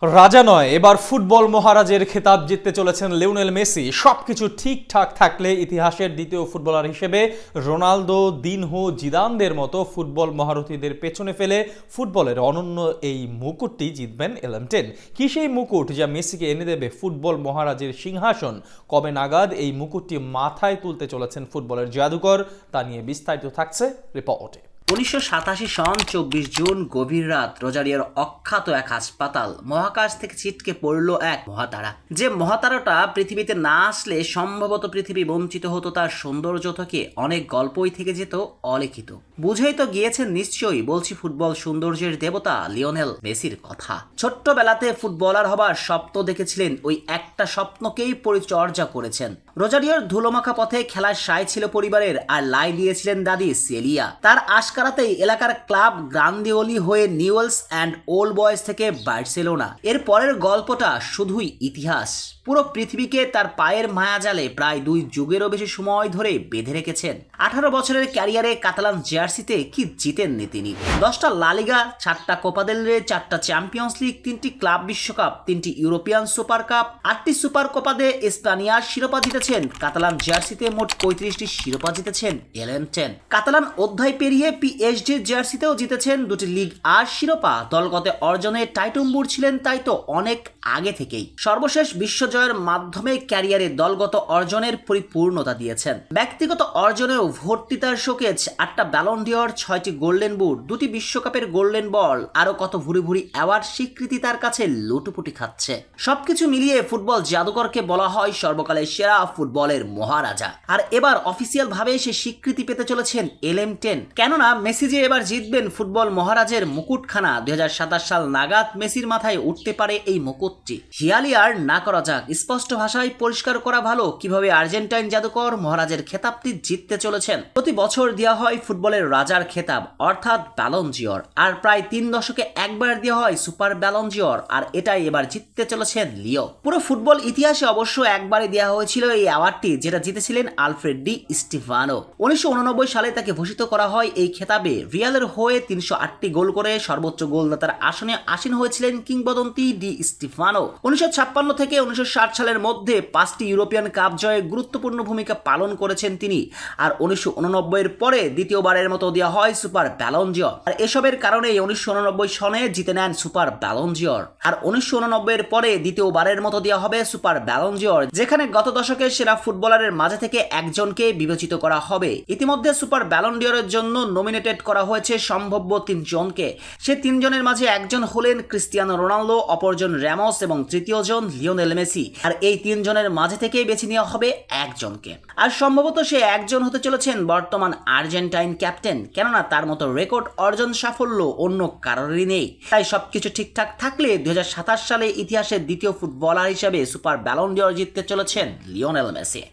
রাজা নয়, এবার ফুটবল মহারাজের খেতাব জিততে চলেছেন লিওনেল মেসি। সবকিছু ঠিকঠাক থাকলে ইতিহাসের দ্বিতীয় ফুটবলার হিসেবে রোনালদো, দিনহো, জিদানদের মতো ফুটবল মহারথীদের পেছনে ফেলে ফুটবলের অনন্য এই মুকুটটি জিতবেন এলএম10। কি সেই মুকুট যা মেসিকে এনে দেবে ফুটবল মহারাজের সিংহাসন? কবে নাগাদ এই মুকুটটি মাথায় তুলতে চলেছেন ফুটবলের জাদুকর, তা নিয়ে বিস্তারিত থাকছে রিপোর্টে। 1987 সন 24 জুন গভীর রাত রোজারিওর অখ্যাত এক হাসপাতাল। মহাকাশ থেকে ছিটকে পড়ল এক মহাতারা, যে মহাতারাটা পৃথিবীতে না আসলে সম্ভবত পৃথিবী বঞ্চিত হতো তার সৌন্দর্য থেকে। অনেক গল্পই থেকে যেত অলিখিত। বুঝেই তো গিয়েছেন নিশ্চয়ই, বলছি ফুটবল সৌন্দর্যের দেবতা লিওনেল মেসির কথা। ছোট্টবেলাতে ফুটবলার হবার স্বপ্ন দেখেছিলেন, ওই একটা স্বপ্নকেই পরিচর্যা করেছেন। রোজারিওর ধুলোমাখা পথে খেলার সায় ছিল পরিবারের, আর লাই দিয়েছিলেন দাদি সেলিয়া। তার আশকারাতেই এলাকার ক্লাব গ্রান্দিওলি হয়ে নিউয়েলস অ্যান্ড ওল্ড বয়েজ থেকে বার্সেলোনা। এর পরের গল্পটা শুধুই ইতিহাস। পুরো পৃথিবীকে তার পায়ের মায়াজালে প্রায় 2 যুগেরও বেশি সময় ধরে বেঁধে রেখেছেন। 18 বছরের ক্যারিয়ারে কাতালান জার্সিতে কি জিতেননি তিনি! 10টা লা লিগা, 4টা কোপা দেল রে, 4টা চ্যাম্পিয়ন্স লিগ, 3টি ক্লাব বিশ্বকাপ, 3টি ইউরোপিয়ান সুপার কাপ, 8টি সুপার কোপা দে স্পানিয়ার শিরোপা জিতেছেন। কাতালান জার্সিতে মোট 35টি শিরোপা জিতেছেন এলএম10। কাতালান অধ্যায় পেরিয়ে পিএসজির জার্সিতেও জিতেছেন 2টি লিগ আর শিরোপা। দলগত অর্জনে টাইটুম্বুর ছিলেন তাই তো অনেক আগে থেকেই। সর্বশেষ বিশ্বজয়ের মাধ্যমে ক্যারিয়ারে দলগত অর্জনের পরিপূর্ণতা দিয়েছেন। ব্যক্তিগত অর্জনেও ভর্তি তার শোকেজ। 8টা ব্যালন ডিওর, 6টি গোল্ডেন বুট, 2টি বিশ্বকাপের গোল্ডেন বল, আরো কত ভুরি ভুরি অ্যাওয়ার্ড স্বীকৃতি তার কাছে লুটোপুটি খাচ্ছে। সবকিছু মিলিয়ে ফুটবল জাদুকরকে বলা হয় সর্বকালের সেরা ফুটবলের মহারাজা। আর এবার অফিসিয়াল ভাবে সে স্বীকৃতি পেতে চলেছেন এলএম10। কেননা মেসি যে এবার জিতবেন ফুটবল মহারাজের মুকুটখানা, 2027 সাল নাগাদ মেসির মাথায় উঠতে পারে এই মুকুটটি। হিয়ালি আর না করা যাক, স্পষ্ট ভাষায় পরিষ্কার করা ভালো কিভাবে আর্জেন্টাইন জাদুকর মহারাজের খেতাবটি জিততে চলেছেন। প্রতি বছর দেওয়া হয় ফুটবলের রাজার খেতাব, অর্থাৎ ব্যালন ডিওর, আর প্রায় 3 দশকে একবার দেওয়া হয় সুপার ব্যালন ডিওর, আর এটাই এবার জিততে চলেছেন লিও। পুরো ফুটবল ইতিহাসে অবশ্য একবারই দেওয়া হয়েছিল এই অ্যাওয়ার্ডটি, যেটা জিতেছিলেন আলফ্রেড ডি স্টিফানো। 1989 সালে তাকে ভূষিত করা হয় এই খেতাবে। রিয়ালের হয়ে 308টি গোল করে সর্বোচ্চ গোলদাতার আসনে আসীন হয়েছিলেন কিংবদন্তি ডি স্টিফানো। 1956 থেকে 1960 সালের মধ্যে 5টি ইউরোপিয়ান কাপ জয়ে গুরুত্বপূর্ণ ভূমিকা পালন করেছেন তিনি। আর 1989 এর পরে দ্বিতীয়বারের মতো দেওয়া হয় সুপার ব্যালন ডিওর। আর এসবের কারণে 1989 সনে জিতে নেন সুপার ব্যালন ডিওর। আর 1989 এর পরে দ্বিতীয়বারের মতো দেওয়া হবে সুপার ব্যালন ডিওর, যেখানে গত দশকের সেরা ফুটবলারের মাঝে থেকে একজনকে বিবেচিত করা হবে। ইতিমধ্যে সুপার ব্যালন ডিওরের জন্য নমিনেটেড করা হয়েছে সম্ভাব্য 3 জনকে। সে 3 জনের মাঝে একজন হলেন ক্রিস্টিয়ানো রোনালদো, অপরজন র্যামোস এবং তৃতীয় জন লিওনেল মেসি। আর এই 3 জনের মাঝে থেকে বেছে নেওয়া হবে একজনকে। আর সম্ভবত সে একজন হতে চলেছেন বর্তমান আর্জেন্টাইন ক্যাপ্টেন, কেননা তার মতো রেকর্ড অর্জন সাফল্য অন্য কারোরই নেই। তাই সবকিছু ঠিকঠাক থাকলে 2027 সালে ইতিহাসের দ্বিতীয় ফুটবলার হিসেবে সুপার ব্যালন ডিওর জিততে চলেছেন লিওনেল মেসি।